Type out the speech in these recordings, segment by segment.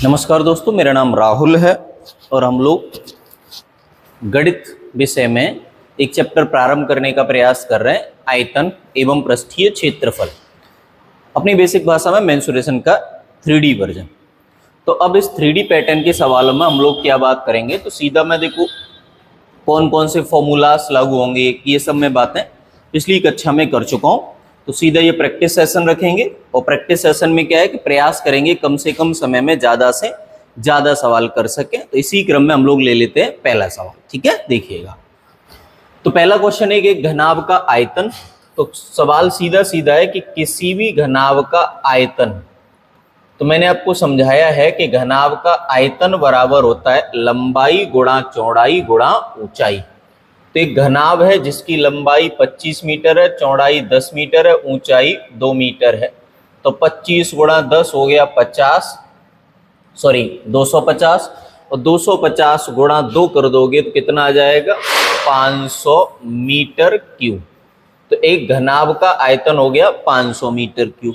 नमस्कार दोस्तों, मेरा नाम राहुल है और हम लोग गणित विषय में एक चैप्टर प्रारंभ करने का प्रयास कर रहे हैं, आयतन एवं पृष्ठीय क्षेत्रफल। अपनी बेसिक भाषा में मेंसुरेशन का 3D वर्जन। तो अब इस 3D पैटर्न के सवालों में हम लोग क्या बात करेंगे, तो सीधा मैं देखो कौन कौन से फॉर्मूलास लागू होंगे, ये सब मैं बातें पिछली कक्षा में कर चुका हूँ। तो सीधा ये प्रैक्टिस सेशन रखेंगे और प्रैक्टिस सेशन में क्या है कि प्रयास करेंगे कम से कम समय में ज़्यादा से ज़्यादा सवाल कर सकें। तो इसी क्रम में हम लोग ले लेते हैं पहला सवाल। ठीक है, देखिएगा। तो पहला क्वेश्चन है कि घनाभ का आयतन। तो सवाल सीधा सीधा है कि किसी भी घनाभ का आयतन, तो मैंने आपको समझाया है कि घनाभ का आयतन बराबर होता है लंबाई गुणा चौड़ाई गुणा ऊंचाई। तो एक घनाभ है जिसकी लंबाई 25 मीटर है, चौड़ाई 10 मीटर है, ऊंचाई 2 मीटर है। तो 25 गुणा 10 हो गया 250 और 250 गुणा 2 कर दोगे तो कितना आ जाएगा 500 मीटर क्यूब। तो एक घनाभ का आयतन हो गया 500 मीटर क्यूब।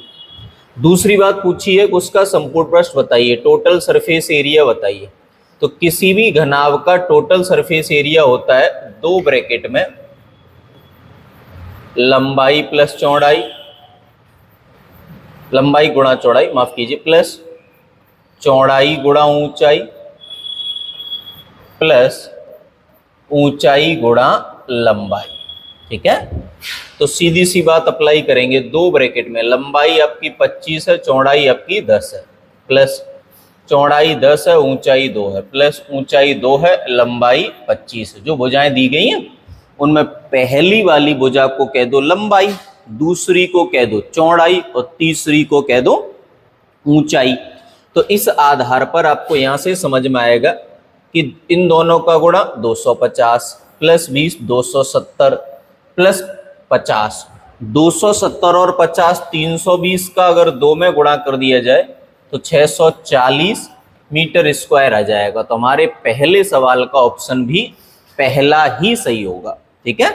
दूसरी बात पूछी है कि उसका संपूर्ण पृष्ठ बताइए, टोटल सरफेस एरिया बताइए। तो किसी भी घनाभ का टोटल सरफेस एरिया होता है 2 ब्रैकेट में लंबाई प्लस चौड़ाई, लंबाई गुणा चौड़ाई माफ कीजिए, प्लस चौड़ाई गुणा ऊंचाई प्लस ऊंचाई गुणा लंबाई। ठीक है, तो सीधी सी बात अप्लाई करेंगे। 2 ब्रैकेट में लंबाई आपकी 25 है, चौड़ाई आपकी 10 है, प्लस चौड़ाई 10 है, ऊंचाई 2 है, प्लस ऊंचाई 2 है, लंबाई 25 है। जो भुजाएं दी गई हैं उनमें पहली वाली भुजा को कह दो लंबाई, दूसरी को कह दो चौड़ाई और तीसरी को कह दो ऊंचाई। तो इस आधार पर आपको यहां से समझ में आएगा कि इन दोनों का गुणा 250 प्लस 20 270 प्लस 50, 270 और 50 320 का अगर 2 में गुणा कर दिया जाए तो 640 मीटर स्क्वायर आ जाएगा। तो हमारे पहले सवाल का ऑप्शन भी पहला ही सही होगा। ठीक है,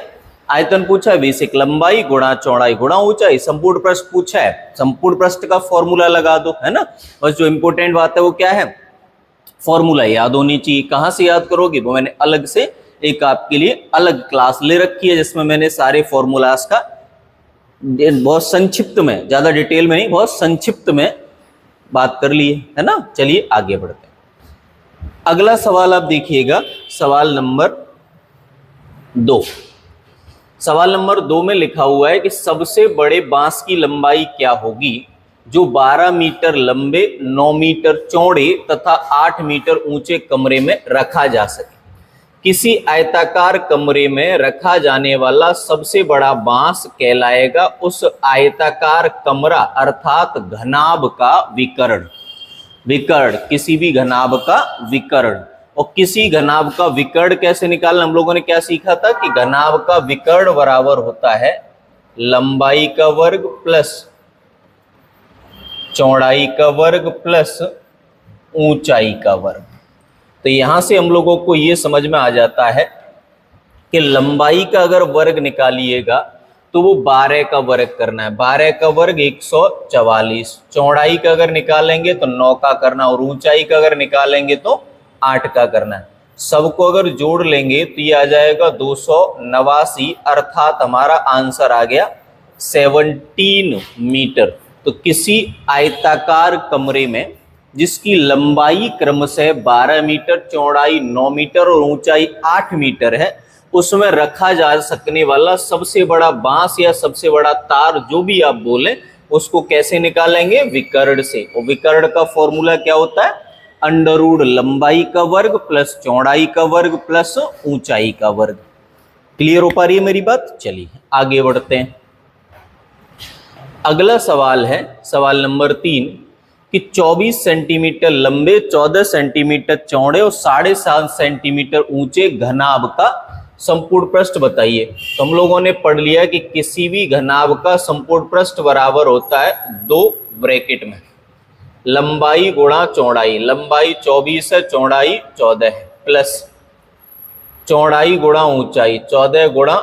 आयतन पूछा है, बेसिक लंबाई गुणा चौड़ाई गुणा ऊंचाई। संपूर्ण पृष्ठ पूछा है, संपूर्ण पृष्ठ का फॉर्मूला लगा दो, है ना। बस जो इंपॉर्टेंट बात है वो क्या है, फॉर्मूला याद होनी चाहिए। कहां से याद करोगे, वो मैंने अलग से एक आपके लिए अलग क्लास ले रखी है जिसमें मैंने सारे फॉर्मूलास का बहुत संक्षिप्त में, ज्यादा डिटेल में नहीं, बहुत संक्षिप्त में बात कर ली है ना। चलिए आगे बढ़ते हैं। अगला सवाल आप देखिएगा, सवाल नंबर 2। सवाल नंबर 2 में लिखा हुआ है कि सबसे बड़े बांस की लंबाई क्या होगी जो 12 मीटर लंबे, 9 मीटर चौड़े तथा 8 मीटर ऊंचे कमरे में रखा जा सके। किसी आयताकार कमरे में रखा जाने वाला सबसे बड़ा बांस कहलाएगा उस आयताकार कमरा अर्थात घनाभ का विकर्ण। विकर्ण, किसी भी घनाभ का विकर्ण। और किसी घनाभ का विकर्ण कैसे निकालना, हम लोगों ने क्या सीखा था कि घनाभ का विकर्ण बराबर होता है लंबाई का वर्ग प्लस चौड़ाई का वर्ग प्लस ऊंचाई का वर्ग। तो यहां से हम लोगों को यह समझ में आ जाता है कि लंबाई का अगर वर्ग निकालिएगा तो वो 12 का वर्ग करना है, 12 का वर्ग 144। चौड़ाई का अगर निकालेंगे तो 9 का करना, और ऊंचाई का अगर निकालेंगे तो 8 का करना है। सबको अगर जोड़ लेंगे तो ये आ जाएगा 289, अर्थात हमारा आंसर आ गया 17 मीटर। तो किसी आयताकार कमरे में जिसकी लंबाई क्रमशः 12 मीटर, चौड़ाई 9 मीटर और ऊंचाई 8 मीटर है, उसमें रखा जा सकने वाला सबसे बड़ा बांस या सबसे बड़ा तार, जो भी आप बोले, उसको कैसे निकालेंगे, विकर्ण से। और विकर्ण का फॉर्मूला क्या होता है, अंडर रूट लंबाई का वर्ग प्लस चौड़ाई का वर्ग प्लस ऊंचाई का वर्ग। क्लियर हो पा रही है मेरी बात। चलिए आगे बढ़ते हैं। अगला सवाल है सवाल नंबर 3 कि 24 सेंटीमीटर लंबे, 14 सेंटीमीटर चौड़े और 7.5 सेंटीमीटर ऊंचे घनाभ का संपूर्ण पृष्ठ बताइए। तो हम लोगों ने पढ़ लिया कि किसी भी घनाभ का संपूर्ण पृष्ठ बराबर होता है 2 ब्रैकेट में लंबाई गुणा चौड़ाई, लंबाई 24 है, चौड़ाई 14 है, प्लस चौड़ाई गुणा ऊंचाई 14 गुणा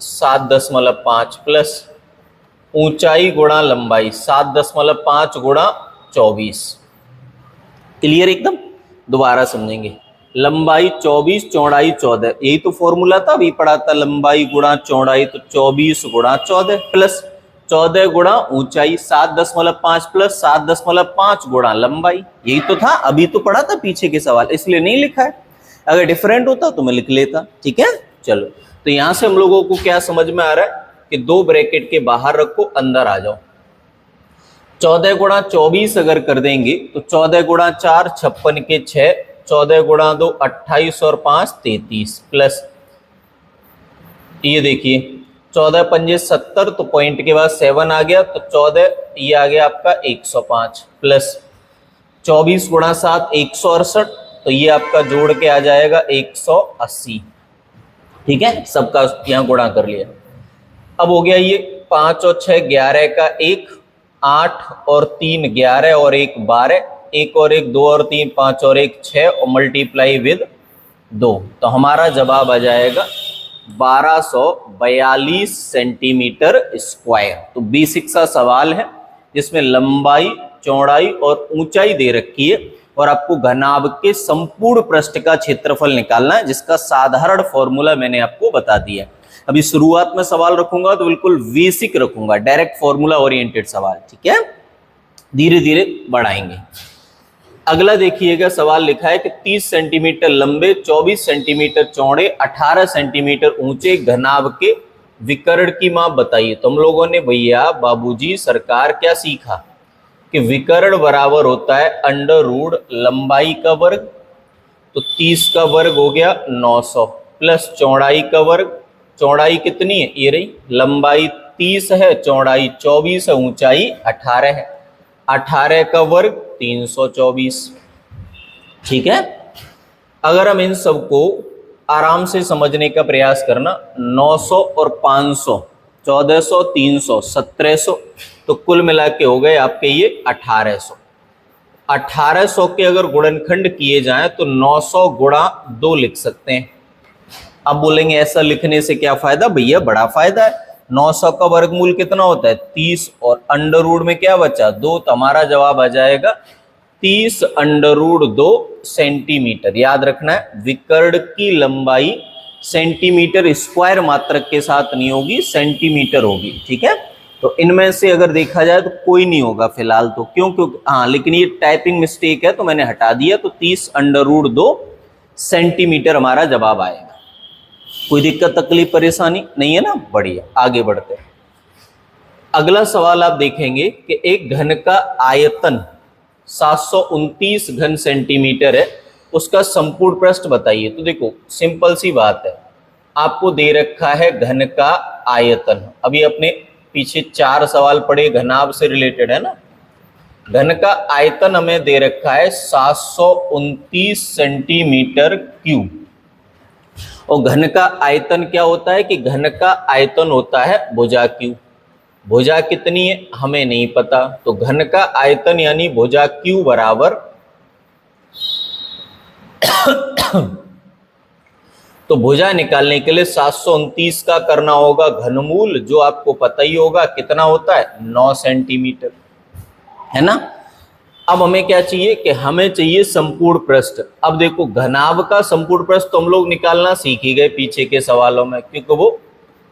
7.5 प्लस ऊंचाई गुणा लंबाई 7.5 गुणा 24। क्लियर एकदम? दोबारा समझेंगे। लंबाई 24, चौड़ाई 14, यही तो फॉर्मूला था, अभी पढ़ा था, लंबाई गुणा चौड़ाई, तो 24 गुणा 14 प्लस 14 गुणा ऊंचाई 7.5 प्लस 7.5 गुणा लंबाई, यही तो था, अभी तो पढ़ा था पीछे के सवाल, इसलिए नहीं लिखा है। अगर डिफरेंट होता तो मैं लिख लेता। ठीक है, चलो, तो यहां से हम लोगों को क्या समझ में आ रहा है कि दो ब्रैकेट के बाहर रखो, अंदर आ जाओ। 14 गुणा 24 अगर कर देंगे तो 14 गुणा 4 56 के 6, 14 गुणा 2 28 और 5 33 प्लस ये देखिए 14 पंजे 70, तो पॉइंट के बाद 7 आ गया, तो 14 ये आ गया आपका 105 प्लस 24 गुणा 7 168, तो ये आपका जोड़ के आ जाएगा 180। ठीक है, सबका यहां गुणा कर लिया। अब हो गया ये 5 और 6 11 का 1, 8 और 3 11 और 1 12, 1 और 1 2 और 3 5 और 1 6 और मल्टीप्लाई विद 2, तो हमारा जवाब आ जाएगा 1242 सेंटीमीटर स्क्वायर। तो बेसिक सा सवाल है जिसमें लंबाई, चौड़ाई और ऊंचाई दे रखी है और आपको घनाभ के संपूर्ण पृष्ठ का क्षेत्रफल निकालना है, जिसका साधारण फॉर्मूला मैंने आपको बता दिया। अभी शुरुआत में सवाल रखूंगा तो बिल्कुल बेसिक रखूंगा, डायरेक्ट फॉर्मूला ओरिएंटेड सवाल। ठीक है, धीरे धीरे बढ़ाएंगे। अगला देखिएगा, सवाल लिखा है कि 30 सेंटीमीटर लंबे, 24 सेंटीमीटर चौड़े, 18 सेंटीमीटर ऊंचे घनाभ के विकर्ण की माप बताइए। तो हम लोगों ने भैया बाबूजी सरकार क्या सीखा कि विकर्ण बराबर होता है अंडर रूट लंबाई का वर्ग, तो 30 का वर्ग हो गया 900 प्लस चौड़ाई का वर्ग, चौड़ाई कितनी है ये रही, लंबाई 30 है, चौड़ाई 24 है, ऊंचाई 18 है, 18 का वर्ग 324। ठीक है, अगर हम इन सबको आराम से समझने का प्रयास करना, 900 और 500 1400 300 1700, तो कुल मिला के हो गए आपके ये 1800। 1800 के अगर गुणनखंड किए जाएं तो 900 गुणा 2 लिख सकते हैं। अब बोलेंगे ऐसा लिखने से क्या फायदा? भैया बड़ा फायदा है। 900 का वर्गमूल कितना होता है? 30, और अंडर रूट में क्या बचा? 2, तो हमारा जवाब आ जाएगा 30 अंडर रूट 2 सेंटीमीटर। याद रखना है, विकर्ण की लंबाई सेंटीमीटर स्क्वायर मात्रक के साथ नहीं होगी, सेंटीमीटर होगी। ठीक है, तो इनमें से अगर देखा जाए तो कोई नहीं होगा फिलहाल तो, क्योंकि हाँ, लेकिन ये टाइपिंग मिस्टेक है तो मैंने हटा दिया, तो 30 अंडर रूट 2 सेंटीमीटर हमारा जवाब आएगा। कोई दिक्कत तकलीफ परेशानी नहीं है ना? बढ़िया, आगे बढ़ते हैं। अगला सवाल आप देखेंगे कि एक घन का आयतन 729 घन सेंटीमीटर है, उसका संपूर्ण पृष्ठ बताइए। तो देखो सिंपल सी बात है, आपको दे रखा है घन का आयतन। अभी अपने पीछे 4 सवाल पढ़े घनाभ से रिलेटेड है ना। घन का आयतन हमें दे रखा है 729 सेंटीमीटर क्यूब। और घन का आयतन क्या होता है कि घन का आयतन होता है भुजा क्यू। भुजा कितनी है हमें नहीं पता, तो घन का आयतन यानी भुजा क्यू बराबर तो भुजा निकालने के लिए 729 का करना होगा घनमूल, जो आपको पता ही होगा कितना होता है, 9 सेंटीमीटर, है ना। अब हमें क्या चाहिए कि हमें चाहिए संपूर्ण पृष्ठ। अब देखो घनाभ का संपूर्ण पृष्ठ तो हम लोग निकालना सीख ही गए पीछे के सवालों में, क्योंकि वो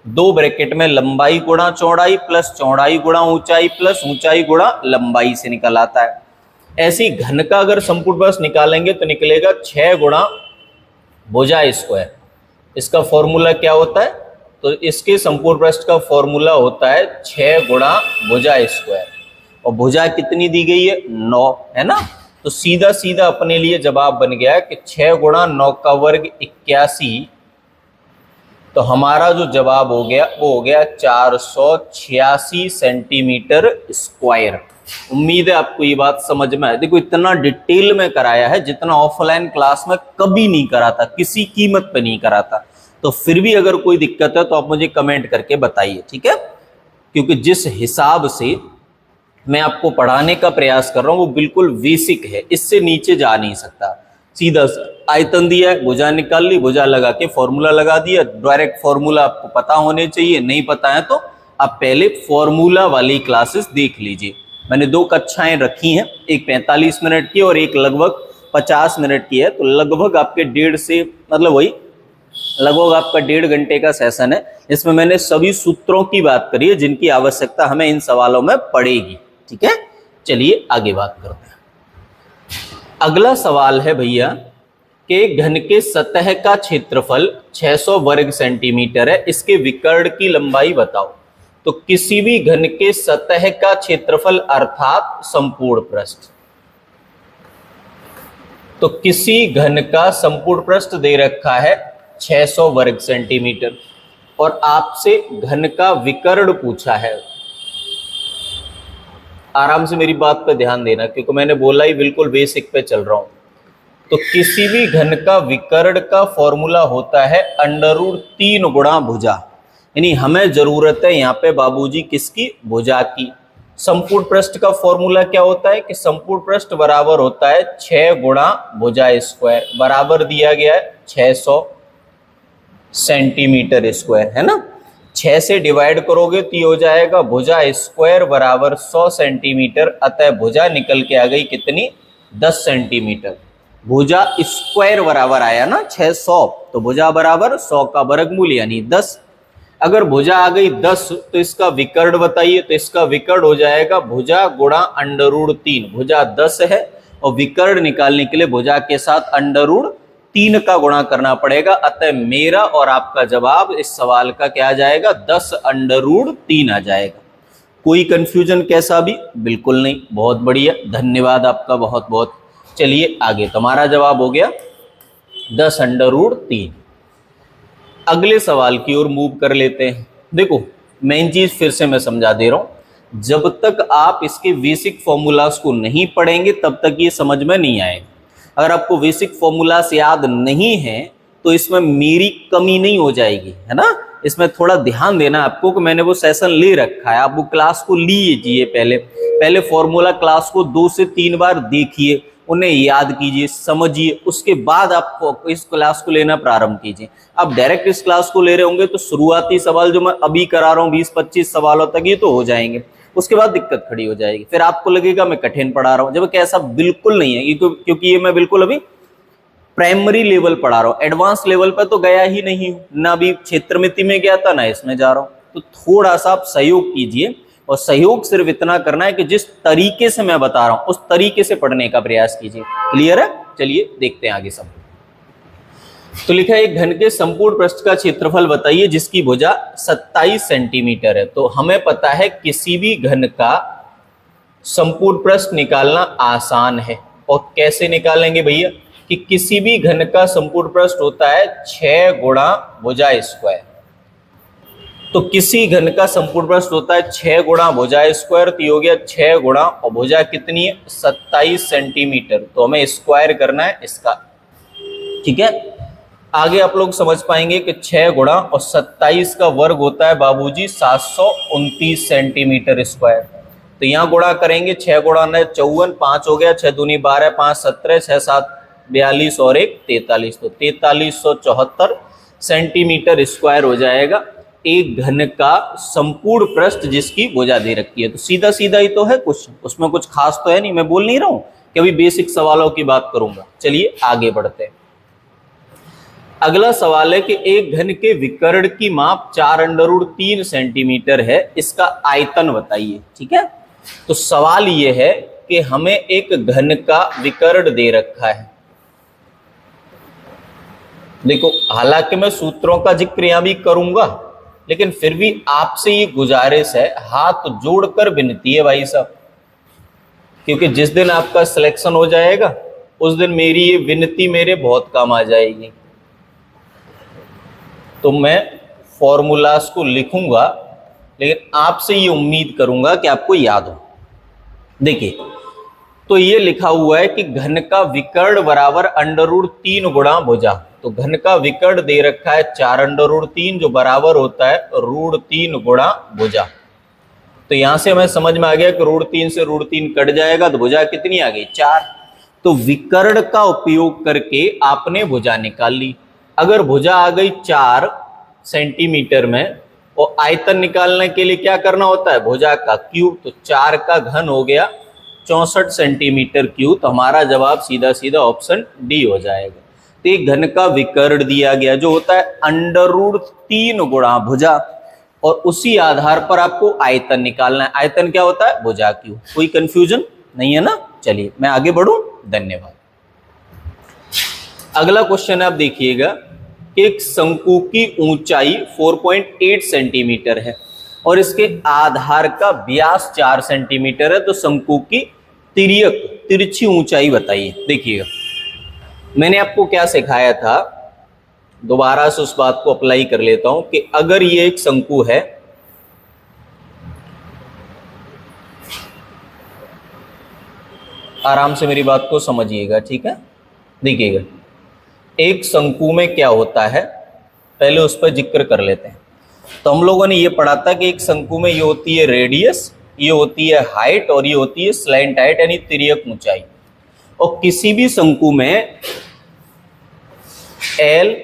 2 ब्रैकेट में लंबाई गुणा चौड़ाई प्लस चौड़ाई गुणा ऊंचाई प्लस ऊंचाई गुणा लंबाई से निकल आता है। ऐसी घन का अगर संपूर्ण पृष्ठ निकालेंगे तो निकलेगा 6 गुणा भुजा स्क्वायर। इसका फॉर्मूला क्या होता है? तो इसके संपूर्ण पृष्ठ का फॉर्मूला होता है 6 गुणा भुजा स्क्वायर, और भुजा कितनी दी गई है? 9, है ना। तो सीधा सीधा अपने लिए जवाब बन गया कि 6 गुणा 9 का वर्ग 81। तो हमारा जो जवाब हो गया वो हो गया 486 सेंटीमीटर स्क्वायर। उम्मीद है आपको ये बात समझ में आए। देखो इतना डिटेल में कराया है जितना ऑफलाइन क्लास में कभी नहीं करा था, किसी कीमत पे नहीं करा था। तो फिर भी अगर कोई दिक्कत है तो आप मुझे कमेंट करके बताइए, ठीक है। क्योंकि जिस हिसाब से मैं आपको पढ़ाने का प्रयास कर रहा हूं वो बिल्कुल बेसिक है, इससे नीचे जा नहीं सकता। सीधा आयतन दिया है, भुजा निकाल ली, भुजा लगा के फॉर्मूला लगा दिया। डायरेक्ट फॉर्मूला आपको पता होने चाहिए, नहीं पता है तो आप पहले फॉर्मूला वाली क्लासेस देख लीजिए। मैंने दो कक्षाएं रखी हैं, एक 45 मिनट की और एक लगभग 50 मिनट की है, तो लगभग आपके 1.5 से मतलब वही लगभग आपका 1.5 घंटे का सेशन है। इसमें मैंने सभी सूत्रों की बात करी है जिनकी आवश्यकता हमें इन सवालों में पड़ेगी। ठीक है, चलिए आगे बात करते हैं। अगला सवाल है भैया कि घन के सतह का क्षेत्रफल 600 वर्ग सेंटीमीटर है, इसके विकर्ण की लंबाई बताओ। तो किसी भी घन के सतह का क्षेत्रफल अर्थात संपूर्ण पृष्ठ, तो किसी घन का संपूर्ण पृष्ठ दे रखा है 600 वर्ग सेंटीमीटर और आपसे घन का विकर्ण पूछा है। आराम से मेरी बात पे ध्यान देना क्योंकि मैंने बोला ही बिल्कुल बेसिक पे चल रहा हूं। तो किसी भी घन का विकर्ण का फॉर्मूला होता है √3 गुणा भुजा, यानी हमें जरूरत है यहाँ पे बाबूजी किसकी, भुजा की। संपूर्ण पृष्ठ का फॉर्मूला क्या होता है कि संपूर्ण पृष्ठ बराबर होता है 6 गुणा भुजा स्क्वायर, बराबर दिया गया है 600 सेंटीमीटर स्क्वायर, है ना। 6 से डिवाइड करोगे तो ये हो जाएगा भुजा स्क्वायर बराबर 100 सेंटीमीटर, अतः भुजा निकल के आ गई कितनी, 10 सेंटीमीटर। भुजा स्क्वायर बराबर आया ना 600, तो भुजा बराबर 100 का वर्गमूल यानी 10। अगर भुजा आ गई 10 तो इसका विकर्ण बताइए, तो इसका विकर्ण हो जाएगा भुजा गुणा √3। भुजा 10 है और विकर्ण निकालने के लिए भुजा के साथ √3 का गुणा करना पड़ेगा, अतः मेरा और आपका जवाब इस सवाल का क्या आ जाएगा, 10√3 आ जाएगा। कोई कंफ्यूजन कैसा भी, बिल्कुल नहीं। बहुत बढ़िया, धन्यवाद आपका बहुत बहुत। चलिए आगे, तुम्हारा जवाब हो गया 10√3। अगले सवाल की ओर मूव कर लेते हैं। देखो मेन चीज फिर से मैं समझा दे रहा हूं, जब तक आप इसके बेसिक फॉर्मूलास को नहीं पढ़ेंगे तब तक ये समझ में नहीं आएगा। अगर आपको बेसिक फॉर्मूलास याद नहीं है तो इसमें मेरी कमी नहीं हो जाएगी, है ना। इसमें थोड़ा ध्यान देना आपको कि मैंने वो सेशन ले रखा है, आप वो क्लास को लीजिए। पहले फॉर्मूला क्लास को 2 से 3 बार देखिए, उन्हें याद कीजिए, समझिए, उसके बाद आप इस क्लास को लेना प्रारंभ कीजिए। आप डायरेक्ट इस क्लास को ले रहे होंगे तो शुरुआती सवाल जो मैं अभी करा रहा हूँ 20-25 सवालों तक ये तो हो जाएंगे, उसके बाद दिक्कत खड़ी हो जाएगी, फिर आपको लगेगा मैं कठिन पढ़ा रहा हूँ, जबकि ऐसा बिल्कुल नहीं है। क्योंकि ये मैं बिल्कुल अभी प्राइमरी लेवल पढ़ा रहा हूँ, एडवांस लेवल पर तो गया ही नहीं हूँ, ना अभी क्षेत्रमिति में गया था ना इसमें जा रहा हूँ। तो थोड़ा सा आप सहयोग कीजिए, और सहयोग सिर्फ इतना करना है कि जिस तरीके से मैं बता रहा हूं उस तरीके से पढ़ने का प्रयास कीजिए। क्लियर है, चलिए देखते हैं आगे सब। तो लिखा है एक घन के संपूर्ण पृष्ठ का क्षेत्रफल बताइए जिसकी भुजा 27 सेंटीमीटर है। तो हमें पता है किसी भी घन का संपूर्ण पृष्ठ निकालना आसान है, और कैसे निकालेंगे भैया कि किसी भी घन का संपूर्ण पृष्ठ होता है 6 गुणा भुजा स्क्वायर। तो किसी घन का संपूर्ण पृष्ठ होता है 6 गुणा भुजा स्क्वायर, तो हो गया 6 गुणा, और भुजा कितनी है 27 सेंटीमीटर, तो हमें स्क्वायर करना है इसका। ठीक है, आगे आप लोग समझ पाएंगे कि 6 गुणा और 27 का वर्ग होता है बाबूजी 729 सेंटीमीटर स्क्वायर। तो यहाँ गुणा करेंगे, 6 गुणा 9 54, 5 हो गया, 6 दूनी 12, 5 17, 6 7 42 और 1 43, तो 4374 सेंटीमीटर स्क्वायर हो जाएगा एक घन का संपूर्ण पृष्ठ जिसकी भुजा दे रखी है। तो सीधा सीधा ही तो है, कुछ उसमें कुछ खास तो है नहीं। मैं बोल नहीं रहा हूं कि अभी बेसिक सवालों की बात करूंगा। चलिए आगे बढ़ते हैं। अगला सवाल है कि एक घन के विकर्ण की माप 4√3 सेंटीमीटर है, इसका आयतन बताइए। ठीक है, तो सवाल यह है कि हमें एक घन का विकर्ण दे रखा है। देखो हालांकि मैं सूत्रों का जिक्र यहां भी करूंगा, लेकिन फिर भी आपसे ये गुजारिश है, हाथ जोड़कर विनती है भाई साहब, क्योंकि जिस दिन आपका सिलेक्शन हो जाएगा उस दिन मेरी ये विनती मेरे बहुत काम आ जाएगी। तो मैं फॉर्मूलास को लिखूंगा, लेकिन आपसे ये उम्मीद करूंगा कि आपको याद हो। देखिए, तो ये लिखा हुआ है कि घन का विकर्ण बराबर √3 गुणा भुजा। तो घन का विकर्ण दे रखा है 4√3 जो बराबर होता है √3 गुणा भुजा। तो यहां से हमें समझ में आ गया कि √3 से √3 कट जाएगा, तो भुजा कितनी आ गई 4। तो विकर्ण का उपयोग करके आपने भुजा निकाल ली। अगर भुजा आ गई 4 सेंटीमीटर में, और आयतन निकालने के लिए क्या करना होता है, भुजा का क्यूब। तो 4 का घन हो गया 64 सेंटीमीटर क्यूब। तो हमारा जवाब सीधा सीधा ऑप्शन डी हो जाएगा। तो एक घन का विकर्ण दिया गया जो होता है √3 गुणा भुजा, और उसी आधार पर आपको आयतन निकालना है। आयतन क्या होता है, भुजा क्यूब। कोई कंफ्यूजन नहीं है ना। चलिए मैं आगे बढ़ूं। धन्यवाद। अगला क्वेश्चन आप देखिएगा, एक शंकु की ऊंचाई 4.8 सेंटीमीटर है और इसके आधार का व्यास 4 सेंटीमीटर है। तो शंकु की तिरछी ऊंचाई बताइए। देखिएगा मैंने आपको क्या सिखाया था, दोबारा से उस बात को अप्लाई कर लेता हूं कि अगर ये एक शंकु है, आराम से मेरी बात को समझिएगा, ठीक है। देखिएगा एक शंकु में क्या होता है, पहले उस पर जिक्र कर लेते हैं। तो हम लोगों ने ये पढ़ा था कि एक शंकु में ये होती है रेडियस, ये होती है हाइट और ये होती है स्लैंट हाइट यानी तिर्यक ऊंचाई। और किसी भी शंकु में एल,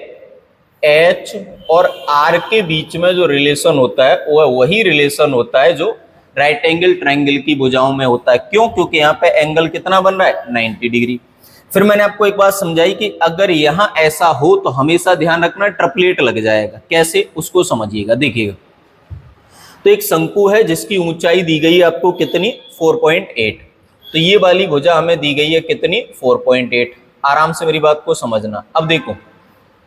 एच और आर के बीच में जो रिलेशन होता है वह वही रिलेशन होता है जो राइट एंगल ट्रायंगल की भुजाओं में होता है। क्यों? क्योंकि यहाँ पे एंगल कितना बन रहा है, 90 डिग्री। फिर मैंने आपको एक बात समझाई कि अगर यहां ऐसा हो तो हमेशा ध्यान रखना ट्रिपलेट लग जाएगा। कैसे, उसको समझिएगा। देखिएगा तो एक शंकु है जिसकी ऊंचाई दी गई है आपको कितनी, 4.8। तो ये वाली भुजा हमें दी गई है कितनी, 4.8। आराम से मेरी बात को समझना। अब देखो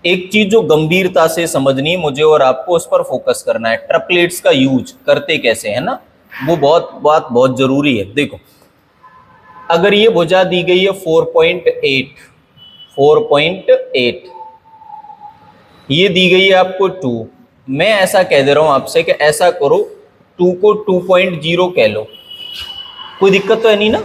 एक चीज जो गंभीरता से समझनी है मुझे और आपको, उस पर फोकस करना है। ट्रिपलेट्स का यूज करते कैसे है ना, वो बहुत जरूरी है। देखो अगर ये भुजा दी गई है 4.8, ये दी गई है आपको 2। मैं ऐसा कह दे रहा हूं आपसे कि ऐसा करो 2 को 2.0 कह लो, कोई दिक्कत तो है नहीं ना।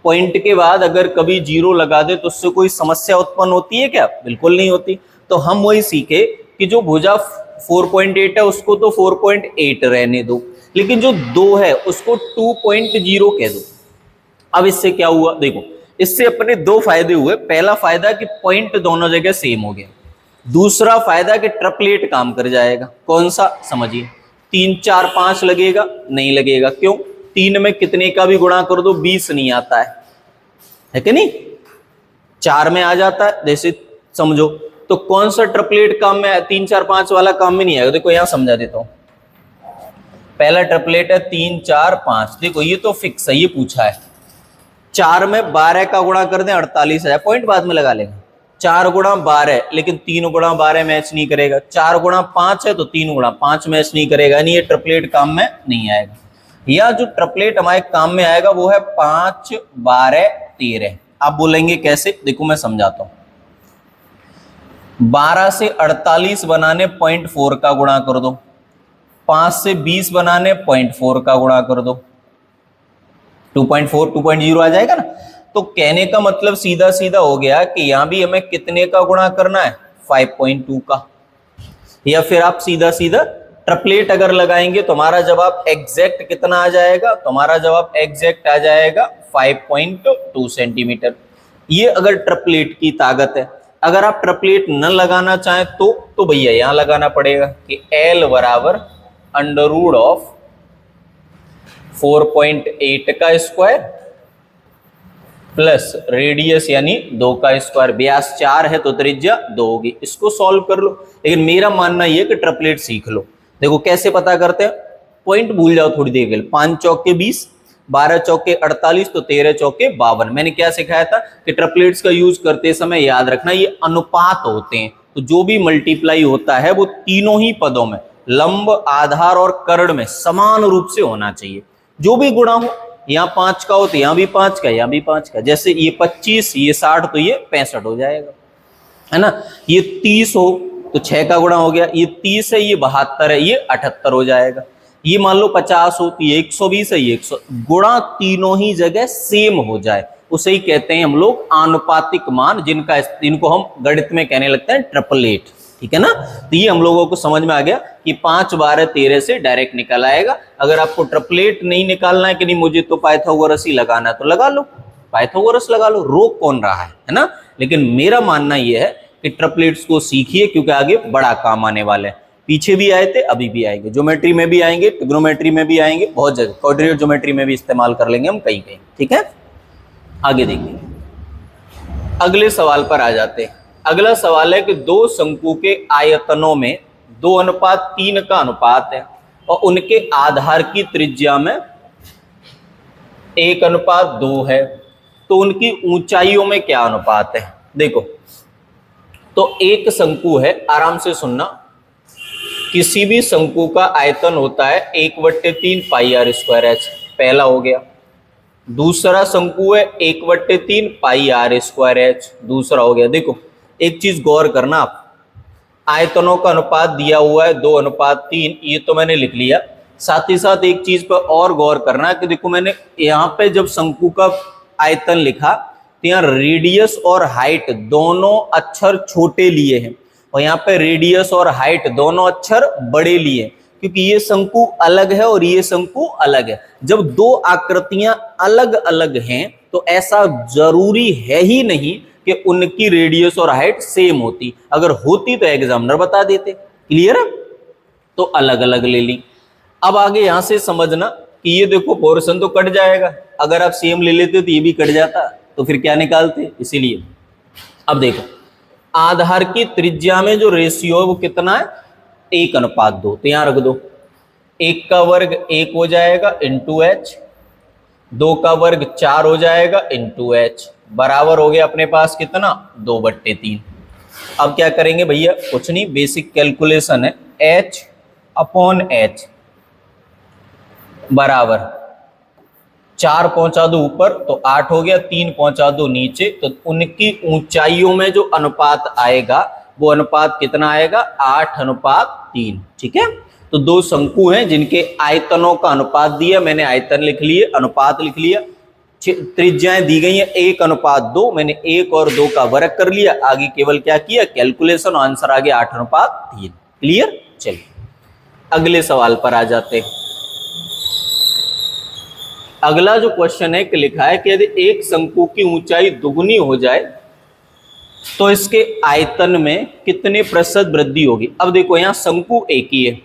पॉइंट के बाद अगर कभी 0 लगा दे तो उससे कोई समस्या उत्पन्न होती है क्या, बिल्कुल नहीं होती। तो हम वही सीखे कि जो भुजा 4.8 है उसको तो 4.8 रहने दो, लेकिन जो 2 है उसको 2.0 कह दो। अब इससे क्या हुआ, देखो इससे अपने 2 फायदे हुए। पहला फायदा कि पॉइंट दोनों जगह सेम हो गया। दूसरा फायदा कि ट्रिपलेट काम कर जाएगा। कौन सा, समझिए। 3, 4, 5 लगेगा, नहीं लगेगा। क्यों? 3 में कितने का भी गुणा कर दो 20 नहीं आता है कि नहीं। 4 में आ जाता है, जैसे समझो। तो कौन सा ट्रिपलेट काम में, 3, 4, 5 वाला काम में नहीं आएगा। देखो यहां समझा देता हूं। पहला ट्रिपलेट है 3, 4, 5। देखो ये तो फिक्स है, ये पूछा है। 4 में 12 का गुणा कर दें 48 है, पॉइंट बाद में लगा लेंगे। 4 गुणा 12, लेकिन 3 गुणा 12 मैच नहीं करेगा। 4 गुणा 5 है तो 3 गुणा 5 मैच नहीं करेगा, यानी ये ट्रिपलेट काम में नहीं आएगा। या जो ट्रिपलेट हमारे काम में आएगा वो है 5, 12, 13। आप बोलेंगे कैसे, देखो मैं समझाता हूं। 12 से 48 बनाने 0.4 का गुणा कर दो, 5 से 20 बनाने 0.4 का गुणा कर दो, 2.4 2.0 आ जाएगा ना। तो कहने का मतलब सीधा सीधा हो गया कि यहां भी हमें कितने का गुणा करना है, 5.2 का। या फिर आप सीधा सीधा ट्रिपलेट अगर लगाएंगे तो हमारा जवाब एग्जैक्ट कितना आ जाएगा, तो हमारा जवाब एग्जैक्ट आ जाएगा 5.2 सेंटीमीटर। ये अगर ट्रिपलेट की ताकत है। अगर आप ट्रिपलेट न लगाना चाहें तो भैया यहां लगाना पड़ेगा कि L बराबर √of 4.8 का स्क्वायर प्लस रेडियस यानी 2 का स्क्वायर। व्यास 4 है तो त्रिज्या 2 होगी। इसको सॉल्व कर लो। लेकिन मेरा मानना यह कि ट्रिपलेट सीख लो। देखो कैसे पता करते हैं, पॉइंट भूल जाओ थोड़ी देर के लिए। 5 चौके 20, 12 चौके 48, तो 13 चौके 52। मैंने क्या सिखाया था कि ट्रिपलेट्स का यूज करते समय याद रखना ये अनुपात होते हैं। तो जो भी मल्टीप्लाई होता है वो तीनों ही पदों में, लंब, आधार और कर्ण में समान रूप से होना चाहिए। जो भी गुणा हो, यहाँ 5 का हो तो यहाँ भी 5 का, यहाँ भी 5 का। जैसे ये 25, ये 60 तो ये 65 हो जाएगा, है ना। ये 30 हो तो 6 का गुणा हो गया। ये 30 है, ये 72 है, ये 78 हो जाएगा। ये मान लो 50 हो तो ये 120 है, ये 100। गुणा तीनों ही जगह सेम हो जाए उसे ही कहते हैं हम लोग आनुपातिक मान, जिनको हम गणित में कहने लगते हैं ट्रिपलेट। ठीक है ना। तो ये हम लोगों को समझ में आ गया कि 5, 12, 13 से डायरेक्ट निकल आएगा। अगर आपको ट्रिपलेट नहीं निकालना है कि नहीं मुझे तो पाइथागोरस ही लगाना है तो लगा लो, पाइथागोरस लगा लो, रोक कौन रहा है ना। लेकिन मेरा मानना यह है कि ट्रिपलेट्स को सीखिए क्योंकि आगे बड़ा काम आने वाले हैं। पीछे भी आए थे, अभी भी आएंगे, ज्योमेट्री में भी आएंगे, ट्रिग्नोमेट्री में भी आएंगे, बहुत जगह क्वाड्रेटिक ज्योमेट्री में भी इस्तेमाल कर लेंगे हम कहीं कहीं। ठीक है, आगे देखिए, अगले सवाल पर आ जाते हैं। अगला सवाल है कि दो शंकु के आयतनों में 2:3 का अनुपात है और उनके आधार की त्रिज्या में 1:2 है, तो उनकी ऊंचाइयों में क्या अनुपात है। देखो, तो एक शंकु है, आराम से सुनना, किसी भी शंकु का आयतन होता है 1/3 पाई आर स्क्वायर एच, पहला हो गया। दूसरा शंकु है 1/3 पाई आर स्क्वायर एच, दूसरा हो गया। देखो एक चीज गौर करना, आप आयतनों का अनुपात दिया हुआ है 2:3, ये तो मैंने लिख लिया। साथ ही साथ एक चीज पर और गौर करना कि देखो मैंने यहाँ पे जब शंकु का आयतन लिखा तो यहाँ रेडियस और हाइट दोनों अक्षर छोटे लिए हैं और यहाँ पे रेडियस और हाइट दोनों अक्षर बड़े लिए, क्योंकि ये शंकु अलग है और ये शंकु अलग है। जब दो आकृतियां अलग अलग हैं तो ऐसा जरूरी है ही नहीं कि उनकी रेडियस और हाइट सेम होती, अगर होती तो एग्जामिनर बता देते। क्लियर है, तो अलग अलग ले ली। अब आगे यहां से समझना कि ये देखो पोर्शन तो कट जाएगा, अगर आप सेम ले लेते तो ये भी कट जाता, तो फिर क्या निकालते, इसीलिए। अब देखो आधार की त्रिज्या में जो रेशियो है वो कितना है, 1:2, तो यहां रख दो। 1 का वर्ग 1 हो जाएगा इंटू एच, 2 का वर्ग 4 हो जाएगा इंटू एच, बराबर हो गया अपने पास कितना, 2/3। अब क्या करेंगे भैया, कुछ नहीं, बेसिक कैलकुलेशन है, एच अपॉन एच बराबर 4 पहुंचा दो ऊपर तो 8 हो गया, 3 पहुंचा दो नीचे, तो उनकी ऊंचाइयों में जो अनुपात आएगा वो अनुपात कितना आएगा, 8:3। ठीक है, तो दो शंकु हैं जिनके आयतनों का अनुपात दिया, मैंने आयतन लिख लिए, अनुपात लिख लिया, त्रिज्याएं दी गई हैं 1:2, मैंने 1 और 2 का वर्ग कर लिया, आगे केवल क्या किया, कैलकुलेशन, आंसर आ गया 8:3। क्लियर, चलिए अगले सवाल पर आ जाते हैं। अगला जो क्वेश्चन है कि लिखा है कि यदि एक शंकु की ऊंचाई दुगुनी हो जाए तो इसके आयतन में कितने प्रतिशत वृद्धि होगी। अब देखो यहाँ शंकु एक ही है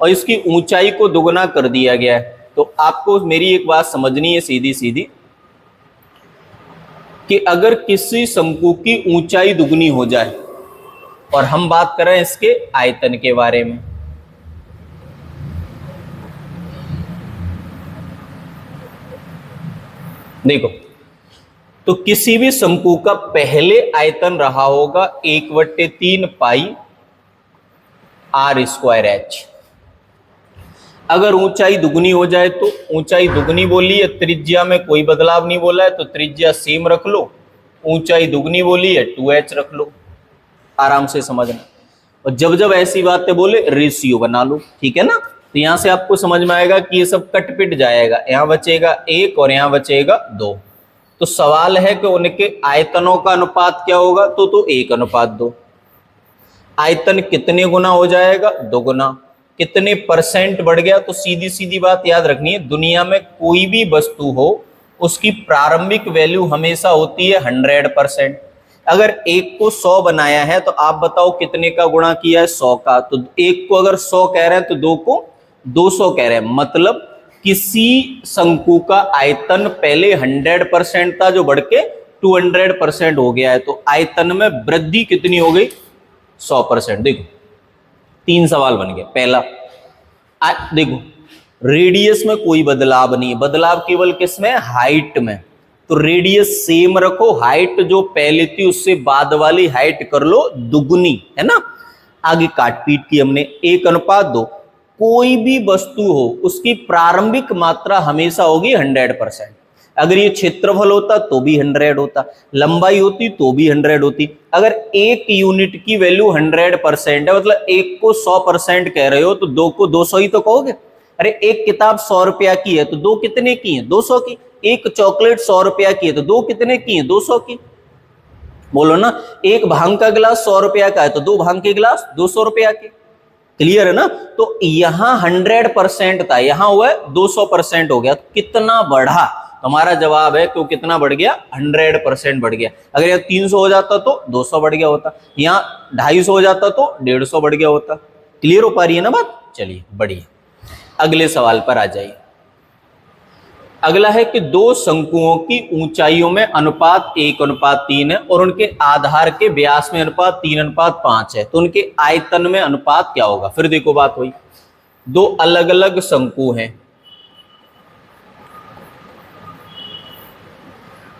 और इसकी ऊंचाई को दुगुना कर दिया गया है, तो आपको मेरी एक बात समझनी है सीधी सीधी कि अगर किसी शंकु की ऊंचाई दुगुनी हो जाए और हम बात कर रहे हैं इसके आयतन के बारे में, देखो तो किसी भी शंकु का पहले आयतन रहा होगा 1/3 पाई आर स्क्वायर एच। अगर ऊंचाई दुगुनी हो जाए तो ऊंचाई दुगुनी बोली है, त्रिज्या में कोई बदलाव नहीं बोला है, तो त्रिज्या सेम रख लो, ऊंचाई दुगुनी बोली है 2h रख लो, आराम से समझना। और जब जब ऐसी बातें बोले रेशियो बना लो, ठीक है ना, तो यहां से आपको समझ में आएगा कि ये सब कट पिट जाएगा, यहां बचेगा 1 और यहां बचेगा 2। तो सवाल है कि उनके आयतनों का अनुपात क्या होगा, तो 1:2। आयतन कितने गुना हो जाएगा, 2 गुना। कितने परसेंट बढ़ गया, तो सीधी सीधी बात याद रखनी है, दुनिया में कोई भी वस्तु हो उसकी प्रारंभिक वैल्यू हमेशा होती है 100%। अगर 1 को 100 बनाया है तो आप बताओ कितने का गुणा किया है, 100 का। तो 1 को अगर 100 कह रहे हैं तो 2 को 200 कह रहे हैं, मतलब किसी शंकु का आयतन पहले 100% था जो बढ़ के 200% हो गया है, तो आयतन में वृद्धि कितनी हो गई, 100%। देखो 3 सवाल बन गए। पहला देखो रेडियस में कोई बदलाव नहीं है, बदलाव केवल किसमें, हाइट में, तो रेडियस सेम रखो, हाइट जो पहले थी उससे बाद वाली हाइट कर लो दुगुनी, है ना। आगे काट पीट की हमने 1:2। कोई भी वस्तु हो उसकी प्रारंभिक मात्रा हमेशा होगी 100%। अगर ये क्षेत्रफल होता तो भी 100 होता, लंबाई होती तो भी 100 होती। अगर एक यूनिट की वैल्यू 100% है, मतलब 1 को 100% कह रहे हो तो 2 को 200 ही तो कहोगे। अरे एक किताब 100 रुपया की है तो 2 कितने की है, 200 की। एक चॉकलेट 100 रुपया की है तो 2 कितने की है, 200 की। बोलो ना, एक भांग का गिलास 100 रुपया का है तो 2 भांग के गिलास 200 रुपया के। क्लियर है ना। तो यहां 100% था, यहां हुआ 200% हो गया, तो कितना बढ़ा, हमारा जवाब है कि कितना बढ़ गया, 100% बढ़ गया। अगर यहाँ 300 हो जाता तो 200 बढ़ गया होता, यहाँ 250 हो जाता तो 150 बढ़ गया होता। क्लियर हो पा रही है ना बात? चलिए बढ़िया, अगले सवाल पर आ जाइए। अगला है कि दो शंकुओं की ऊंचाइयों में अनुपात 1:3 है और उनके आधार के व्यास में अनुपात 3:5 है, तो उनके आयतन में अनुपात क्या होगा? फिर देखो बात हुई, दो अलग अलग शंकु हैं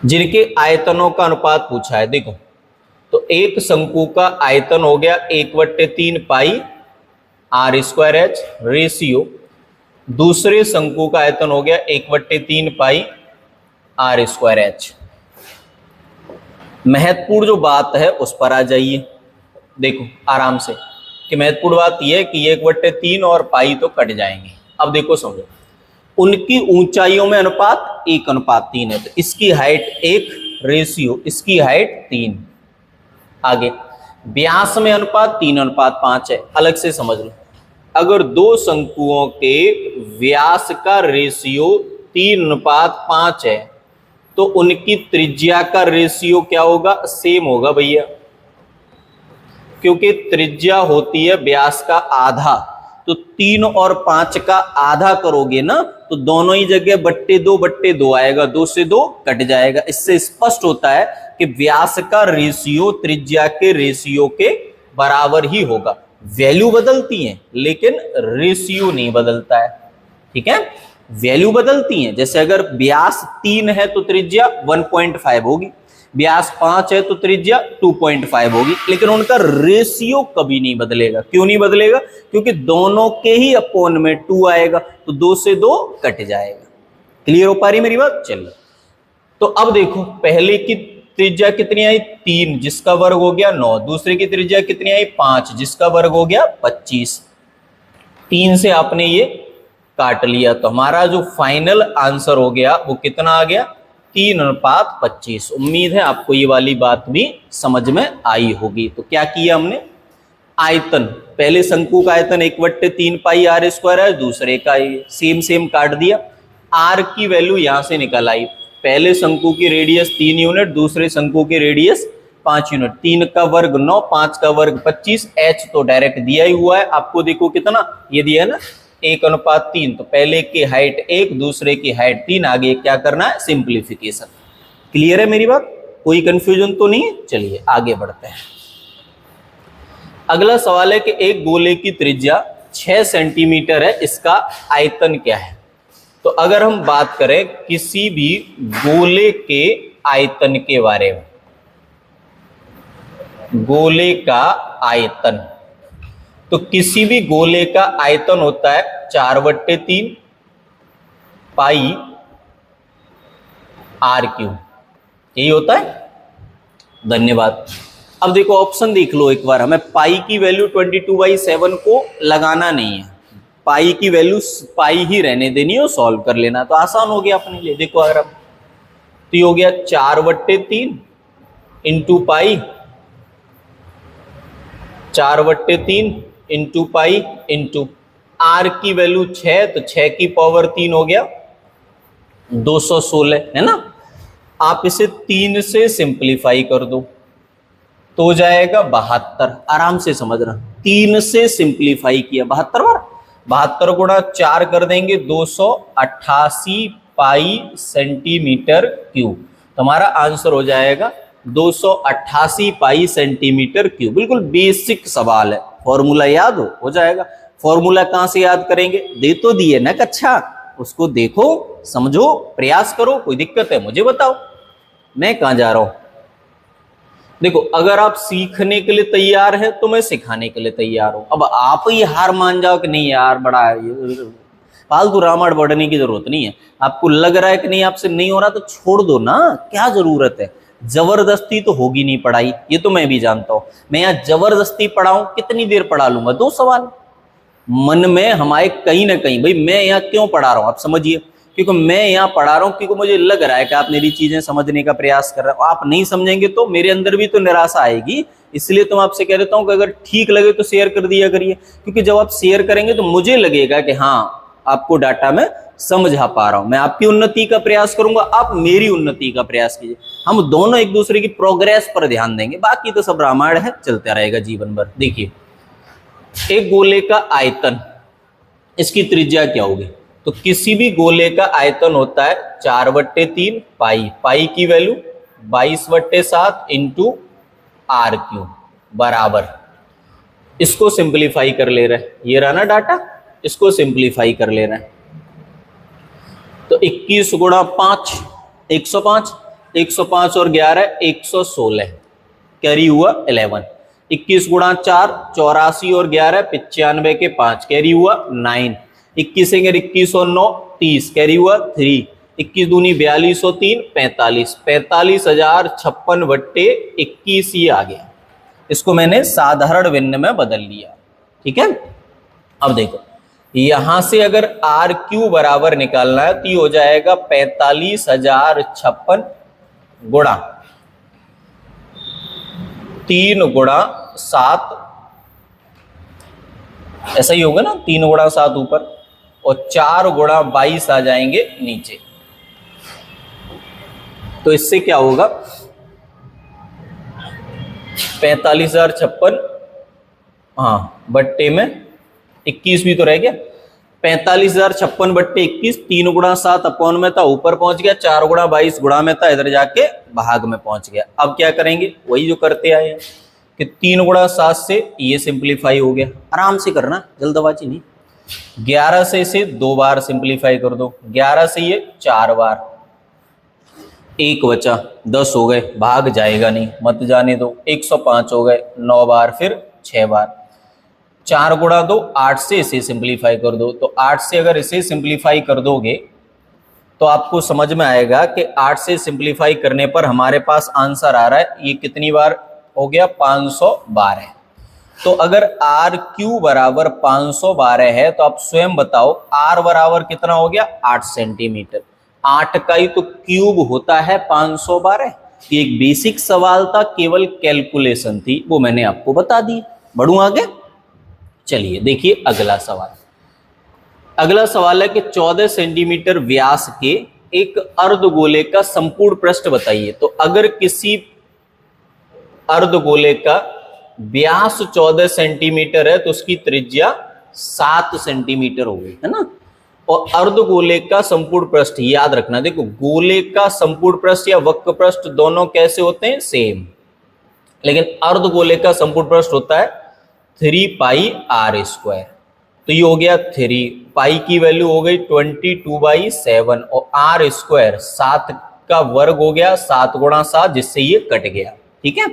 जिनके आयतनों का अनुपात पूछा है। देखो, तो एक शंकु का आयतन हो गया 1/3 पाई r²h रेशियो, दूसरे शंकु का आयतन हो गया 1/3 पाई r²h। महत्वपूर्ण जो बात है उस पर आ जाइए। देखो आराम से, कि महत्वपूर्ण बात यह है कि 1/3 और पाई तो कट जाएंगे। अब देखो समझो, उनकी ऊंचाइयों में अनुपात 1:3 है, तो इसकी हाइट 1 रेशियो इसकी हाइट 3। आगे व्यास में अनुपात 3:5 है। अलग से समझ लो, अगर दो शंकुओं के व्यास का रेशियो 3:5 है तो उनकी त्रिज्या का रेशियो क्या होगा? सेम होगा भैया, क्योंकि त्रिज्या होती है व्यास का आधा, तो 3 और 5 का आधा करोगे ना तो दोनों ही जगह /2/2 आएगा, 2 से 2 कट जाएगा। इससे स्पष्ट होता है कि व्यास का रेशियो त्रिज्या के रेशियो के बराबर ही होगा। वैल्यू बदलती हैं लेकिन रेशियो नहीं बदलता है, ठीक है? वैल्यू बदलती हैं, जैसे अगर व्यास 3 है तो त्रिज्या 1.5 होगी, व्यास 5 है तो त्रिज्या 2.5 होगी, लेकिन उनका रेशियो कभी नहीं बदलेगा। क्यों नहीं बदलेगा? क्योंकि दोनों के ही अपोन में 2 आएगा, तो 2 से 2 कट जाएगा। क्लियर हो पा रही मेरी बात? चलिए, तो अब देखो, पहले की त्रिज्या कितनी आई? 3, जिसका वर्ग हो गया 9। दूसरे की त्रिज्या कितनी आई? 5, जिसका वर्ग हो गया 25। 3 से आपने ये काट लिया, तो हमारा जो फाइनल आंसर हो गया वो कितना आ गया? 3:25। उम्मीद है आपको ये वाली बात भी समझ में आई होगी। तो क्या किया हमने? आयतन, पहले शंकु का आयतन 1/3 पाई r² है, दूसरे का सेम काट दिया। r की वैल्यू यहां से निकल आई, पहले शंकु की रेडियस 3 यूनिट, दूसरे शंकु की रेडियस 5 यूनिट। 3 का वर्ग 9, 5 का वर्ग 25, h तो डायरेक्ट दिया ही हुआ है आपको। देखो कितना ये दिया है ना, 1:3, तो पहले की हाइट 1, दूसरे की हाइट 3। आगे क्या करना है? सिंप्लीफिकेशन। क्लियर है मेरी बात? कोई कंफ्यूजन तो नहीं है? चलिए आगे बढ़ते हैं। अगला सवाल है कि एक गोले की त्रिज्या 6 सेंटीमीटर है, इसका आयतन क्या है? तो अगर हम बात करें किसी भी गोले के आयतन के बारे में, गोले का आयतन, तो किसी भी गोले का आयतन होता है 4/3 पाई r³, यही होता है। धन्यवाद। अब देखो ऑप्शन देख लो एक बार, हमें पाई की वैल्यू 22/7 को लगाना नहीं है, पाई की वैल्यू पाई ही रहने देनी है और सॉल्व कर लेना, तो आसान हो गया अपने लिए। देखो अगर अब तो ये हो गया 4/3 into pi, 4/3 into pi into r की वैल्यू 6, तो 6 की पावर 3 हो गया 216, है ना? आप इसे 3 से सिंप्लीफाई कर दो तो हो जाएगा 72। आराम से समझना, 3 से सिंप्लीफाई किया 72 बार, 72 गुणा 4 कर देंगे 288 पाई सेंटीमीटर क्यूब। तो हमारा आंसर हो जाएगा 288 पाई सेंटीमीटर क्यूब। बिल्कुल बेसिक सवाल है, फॉर्मूला याद हो जाएगा। फॉर्मूला कहां से याद करेंगे? दे तो दिए ना कक्षा, उसको देखो, समझो, प्रयास करो। कोई दिक्कत है मुझे बताओ, मैं कहां जा रहा हूं। देखो अगर आप सीखने के लिए तैयार है तो मैं सिखाने के लिए तैयार हूं। अब आप ही हार मान जाओ कि नहीं यार बड़ा फालतू रामायण पढ़ने की जरूरत नहीं है, आपको लग रहा है कि नहीं आपसे नहीं हो रहा तो छोड़ दो ना, क्या जरूरत है। जबरदस्ती तो होगी नहीं पढ़ाई, ये तो मैं भी जानता हूं। मैं यहाँ जबरदस्ती पढ़ाऊं, कितनी देर पढ़ा लूंगा? 2 सवाल। मन में हमारे कहीं ना कहीं भाई मैं यहाँ क्यों पढ़ा रहा हूं आप समझिए, क्योंकि मैं यहाँ पढ़ा रहा हूँ क्योंकि मुझे लग रहा है कि आप मेरी चीजें समझने का प्रयास कर रहे हो। आप नहीं समझेंगे तो मेरे अंदर भी तो निराशा आएगी, इसलिए तो मैं आपसे कह देता हूँ कि अगर ठीक लगे तो शेयर कर दिया करिए, क्योंकि जब आप शेयर करेंगे तो मुझे लगेगा कि हाँ आपको डाटा में समझा पा रहा हूं। मैं आपकी उन्नति का प्रयास करूंगा, आप मेरी उन्नति का प्रयास कीजिए। हम दोनों एक दूसरे की प्रोग्रेस पर ध्यान देंगे, बाकी तो सब रामायण है, चलता रहेगा जीवन भर। देखिए एक गोले का आयतन, इसकी त्रिज्या क्या होगी? तो किसी भी गोले का आयतन होता है 4/3 पाई, पाई की वैल्यू 22/7 इंटू आर क्यू बराबर, इसको सिंप्लीफाई कर ले रहे हैं, ये रहा ना डाटा, इसको सिंप्लीफाई कर ले रहे हैं। तो 21 गुणा 5 105, 105 और 11 116, कैरी हुआ 11। 21 गुणा 4 84 और 11 95 के 5, कैरी हुआ 9। 21 21 और 9 30, कैरी हुआ 3। 21 दूनी 42 और 3 45, 45,056/21 ही आ गया। इसको मैंने साधारण भिन्न में बदल लिया, ठीक है। अब देखो यहां से अगर आर क्यू बराबर निकालना है तो ये हो जाएगा 45,056 गुणा 3 गुणा 7, ऐसा ही होगा ना, 3 गुणा 7 ऊपर और 4 गुणा 22 आ जाएंगे नीचे। तो इससे क्या होगा 45,056, हाँ बट्टे में 21 भी तो रह गया, 45,056/21, 3 गुणा 7 अपॉन में था ऊपर पहुंच गया, 4 गुणा 22 गुणा में था इधर जाके भाग में पहुंच गया। अब क्या करेंगे वही जो करते आए हैं कि 3 गुणा 7 से ये सिंप्लीफाई हो गया, आराम से करना जल्दबाजी नहीं। 11 से इसे 2 बार सिंप्लीफाई कर दो, 11 से ये 4 बार, 1 बचा, 10 हो गए, भाग जाएगा नहीं मत जाने दो, 105 हो गए, 9 बार फिर 6 बार, 4 गुणा 2 8 से इसे सिंप्लीफाई कर दो। तो 8 से अगर इसे सिंप्लीफाई कर दोगे तो आपको समझ में आएगा कि 8 से सिंप्लीफाई करने पर हमारे पास आंसर आ रहा है, ये कितनी बार हो गया 512। तो अगर आर क्यू बराबर 512 है तो आप स्वयं बताओ आर बराबर कितना हो गया 8 सेंटीमीटर। 8 का ही तो क्यूब होता है 512। ये एक बेसिक सवाल था, केवल कैलकुलेशन थी, वो मैंने आपको बता दी। बढ़ूं आगे, चलिए देखिए अगला सवाल। अगला सवाल है कि 14 सेंटीमीटर व्यास के एक अर्धगोले का संपूर्ण पृष्ठ बताइए। तो अगर किसी अर्धगोले का व्यास 14 सेंटीमीटर है तो उसकी त्रिज्या 7 सेंटीमीटर हो गई, है ना। और अर्धगोले का संपूर्ण पृष्ठ याद रखना, देखो गोले का संपूर्ण पृष्ठ या वक्र पृष्ठ दोनों कैसे होते हैं सेम, लेकिन अर्धगोले का संपूर्ण पृष्ठ होता है 3 पाई आर स्क्वायर। तो ये हो गया 3 पाई की वैल्यू हो गई 22/7 और आर स्क्वायर 7 का वर्ग हो गया 7 गुणा 7, जिससे ये कट गया, ठीक है।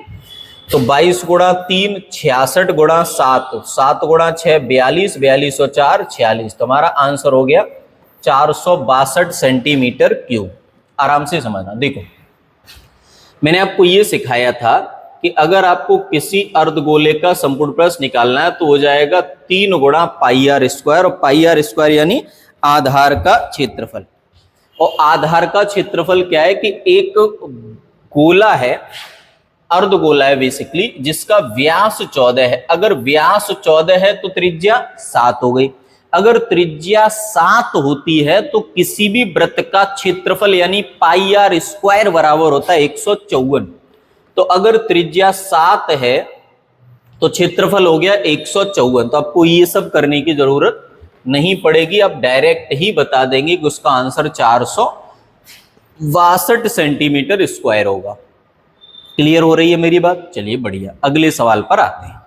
तो 22 गुणा 3 66 गुणा 7, 7 गुणा 6 42, 42 और 4 46। तो हमारा आंसर हो गया 462 सेंटीमीटर क्यूब। आराम से समझना, देखो मैंने आपको ये सिखाया था कि अगर आपको किसी अर्धगोले का संपूर्ण पृष्ठ निकालना है तो हो जाएगा 3 गुणा पाई आर स्क्वायर, और पाई आर स्क्वायर यानी आधार का क्षेत्रफल। और आधार का क्षेत्रफल क्या है कि एक गोला है, अर्धगोला है बेसिकली, जिसका व्यास 14 है। अगर व्यास 14 है तो त्रिज्या 7 हो गई। अगर त्रिज्या 7 होती है तो किसी भी वृत्त का क्षेत्रफल यानी पाई आर स्क्वायर बराबर होता है 154। तो अगर त्रिज्या 7 है तो क्षेत्रफल हो गया 154। तो आपको ये सब करने की जरूरत नहीं पड़ेगी, आप डायरेक्ट ही बता देंगे कि उसका आंसर 462 सेंटीमीटर स्क्वायर होगा। क्लियर हो रही है मेरी बात? चलिए बढ़िया, अगले सवाल पर आते हैं।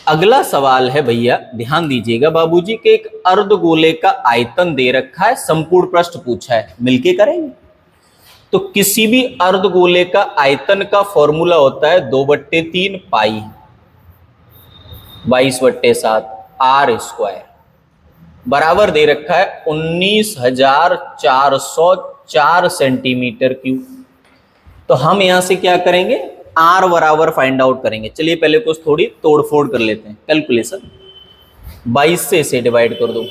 अगला सवाल है भैया, ध्यान दीजिएगा बाबूजी, के एक अर्धगोले का आयतन दे रखा है, संपूर्ण पृष्ठ पूछा है, मिलके करेंगे। तो किसी भी अर्धगोले का आयतन का फॉर्मूला होता है 2/3 पाई 22/7 आर स्क्वायर बराबर दे रखा है 19,404 सेंटीमीटर क्यूब। तो हम यहां से क्या करेंगे, आर बराबर फाइंड आउट करेंगे। चलिए पहले कुछ थोड़ी तोड़फोड़ कर लेते हैं, कैलकुलेशन। 22 से इसे डिवाइड कर दो,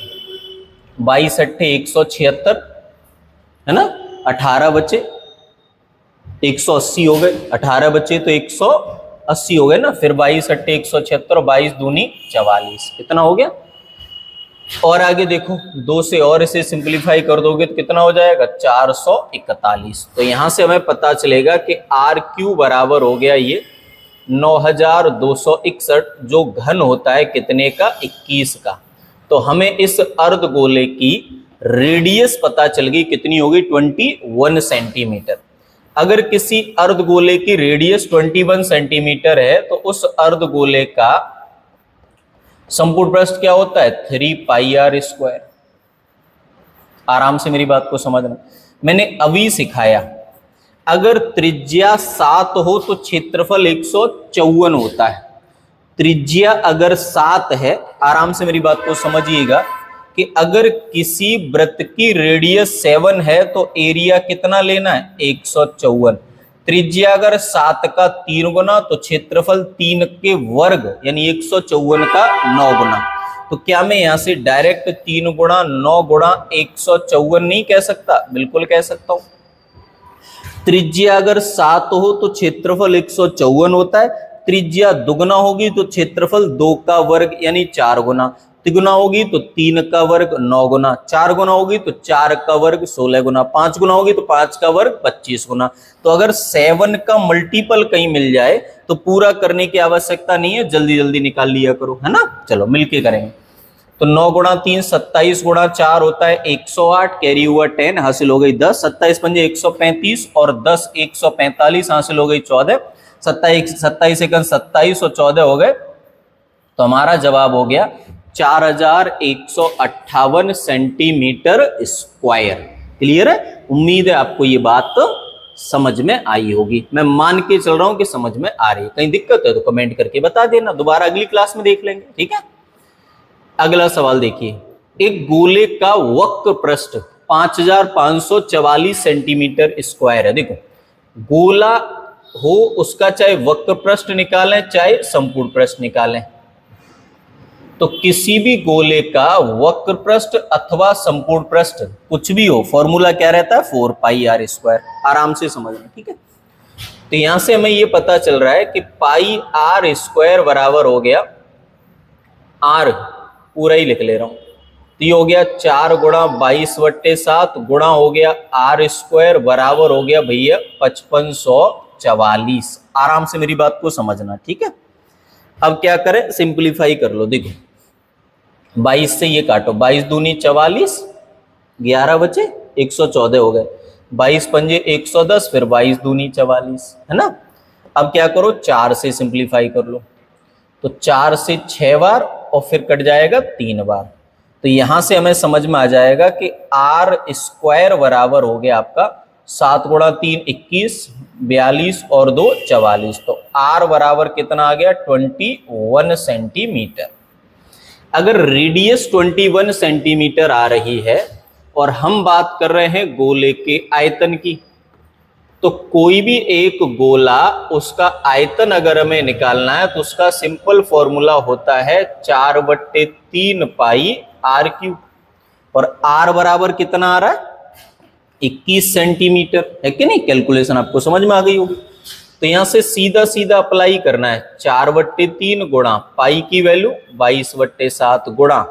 22 अट्ठे 176, है ना। 18 बचे 180 हो गए, 18 बचे तो 180 हो गए ना। फिर 22 अट्ठे 176 और 22 दूनी 44, कितना हो गया। और आगे देखो 2 से और इसे सिंप्लीफाई कर दोगे तो कितना हो जाएगा 441। तो यहां से हमें पता चलेगा कि आर क्यू बराबर हो गया ये 9261, जो घन होता है कितने का, 21 का। तो हमें इस अर्धगोले की रेडियस पता चल गई, कितनी होगी, 21 सेंटीमीटर। अगर किसी अर्धगोले की रेडियस 21 सेंटीमीटर है तो उस अर्धगोले का संपूर्ण पृष्ठ क्या होता है, 3πr²। आराम से मेरी बात को समझना, मैंने अभी सिखाया, अगर त्रिज्या 7 हो तो क्षेत्रफल 154 होता है। त्रिज्या अगर 7 है, आराम से मेरी बात को समझिएगा, कि अगर किसी वृत्त की रेडियस 7 है तो एरिया कितना लेना है, 154। त्रिज्या अगर 7 का 3 गुना तो क्षेत्रफल 3 के वर्ग यानी 154 का 9 गुना। तो क्या मैं यहां से डायरेक्ट 3 गुणा 9 गुणा 154 नहीं कह सकता, बिल्कुल कह सकता हूं। त्रिज्या अगर 7 हो तो क्षेत्रफल 154 होता है, त्रिज्या दुगुना होगी तो क्षेत्रफल 2 का वर्ग यानी 4 गुना, तिगुना होगी तो 3 का वर्ग 9 गुना, 4 गुना होगी तो 4 का वर्ग 16 गुना, 5 गुना होगी तो 5 का वर्ग 25 गुना। तो अगर 7 का मल्टीपल कहीं मिल जाए तो पूरा करने की आवश्यकता नहीं है, जल्दी जल्दी निकाल लिया करो, है ना। चलो मिलके करेंगे। तो 9 गुणा 3 27 गुणा 4 होता है 108, कैरी हुआ 10, हासिल हो गई 10, 27 पंजे 135 और 10 145, हासिल हो गई 14, 27 एकम 27 और 14 हो गए। तो हमारा जवाब हो गया 4158 सेंटीमीटर स्क्वायर। क्लियर है, उम्मीद है आपको ये बात समझ में आई होगी। मैं मान के चल रहा हूं कि समझ में आ रही है, कहीं दिक्कत है तो कमेंट करके बता देना, दोबारा अगली क्लास में देख लेंगे, ठीक है। अगला सवाल देखिए, एक गोले का वक्र पृष्ठ 5544 सेंटीमीटर स्क्वायर है। देखो गोला हो उसका चाहे वक्र पृष्ठ निकालें चाहे संपूर्ण पृष्ठ निकालें, तो किसी भी गोले का वक्र पृष्ठ अथवा संपूर्ण पृष्ठ कुछ भी हो, फॉर्मूला क्या रहता है, 4πr²। आराम से समझना, ठीक है। तो यहां से हमें यह पता चल रहा है कि πr² बराबर हो गया, r पूरा ही लिख ले रहा हूं, तो ये हो गया 4 गुणा 22/7 गुणा हो गया r² बराबर हो गया भैया 5544। आराम से मेरी बात को समझना, ठीक है। अब क्या करें, सिंपलीफाई कर लो। देखो 22 से ये काटो, 22 दूनी 44, 11 बचे 114 हो गए, 22 पंजे 110, फिर 22 दूनी 44, है ना। अब क्या करो, 4 से सिंपलीफाई कर लो, तो 4 से 6 बार और फिर कट जाएगा 3 बार। तो यहां से हमें समझ में आ जाएगा कि r² बराबर हो गया आपका 7 गुणा 3 21, 42 और 2 44। तो r बराबर कितना आ गया, 21 सेंटीमीटर। अगर रेडियस 21 सेंटीमीटर आ रही है और हम बात कर रहे हैं गोले के आयतन की, तो कोई भी एक गोला उसका आयतन अगर हमें निकालना है तो उसका सिंपल फॉर्मूला होता है 4/3 πr³ और r बराबर कितना आ रहा है, 21 सेंटीमीटर, है कि नहीं। कैलकुलेशन आपको समझ में आ गई होगी। तो यहां से सीधा सीधा अप्लाई करना है, 4/3 गुणा पाई की वैल्यू 22/7 गुणा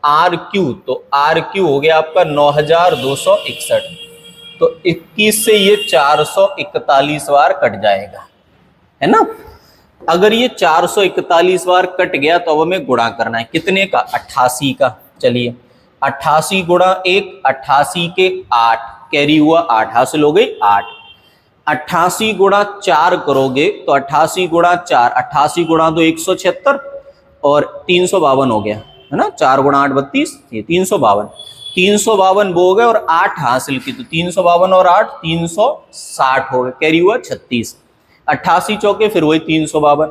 r³, तो r³ हो गया आपका 9261। तो 21 से ये 441 बार कट जाएगा, है ना। अगर ये 441 बार कट गया तो अब हमें गुणा करना है, कितने का, 88 का। चलिए 88 गुणा 1, 88 के 8, कैरी हुआ 8, हासिल हो गई 8। 88 गुणा 4 करोगे तो 88 गुणा 4, 88 गुणा 2 176 और 352 हो गया, है ना। 4 गुणा 8 32, ये 352, 352 वो हो गए और 8 हासिल की, तो 352 और 8 360 हो गए, कैरी हुआ 36। 88 चौके फिर वही 352,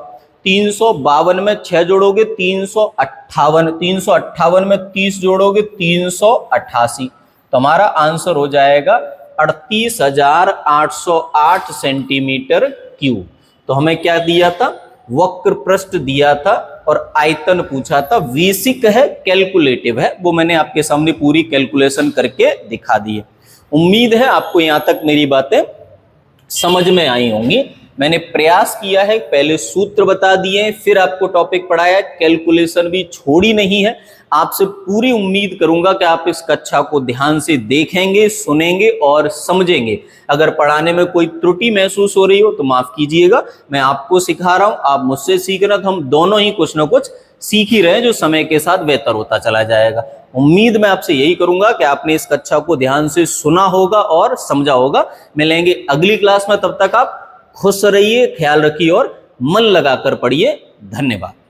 352 में 6 जोड़ोगे 358, 358 में 30 जोड़ोगे 388। तो हमारा आंसर हो जाएगा 38,808 सेंटीमीटर क्यूब। तो हमें क्या दिया था, वक्र पृष्ठ दिया था और आयतन पूछा था। बेसिक है, कैलकुलेटिव है, वो मैंने आपके सामने पूरी कैलकुलेशन करके दिखा दी है। उम्मीद है आपको यहां तक मेरी बातें समझ में आई होंगी। मैंने प्रयास किया है, पहले सूत्र बता दिए, फिर आपको टॉपिक पढ़ाया, कैलकुलेशन भी छोड़ी नहीं है। आपसे पूरी उम्मीद करूंगा कि आप इस कक्षा को ध्यान से देखेंगे, सुनेंगे और समझेंगे। अगर पढ़ाने में कोई त्रुटि महसूस हो रही हो तो माफ कीजिएगा, मैं आपको सिखा रहा हूं, आप मुझसे सीख रहे हो, तो हम दोनों ही कुछ ना कुछ सीख ही रहे हैं, जो समय के साथ बेहतर होता चला जाएगा। उम्मीद मैं आपसे यही करूंगा कि आपने इस कक्षा को ध्यान से सुना होगा और समझा होगा। मिलेंगे अगली क्लास में, तब तक आप खुश रहिए, ख्याल रखिए और मन लगाकर पढ़िए। धन्यवाद।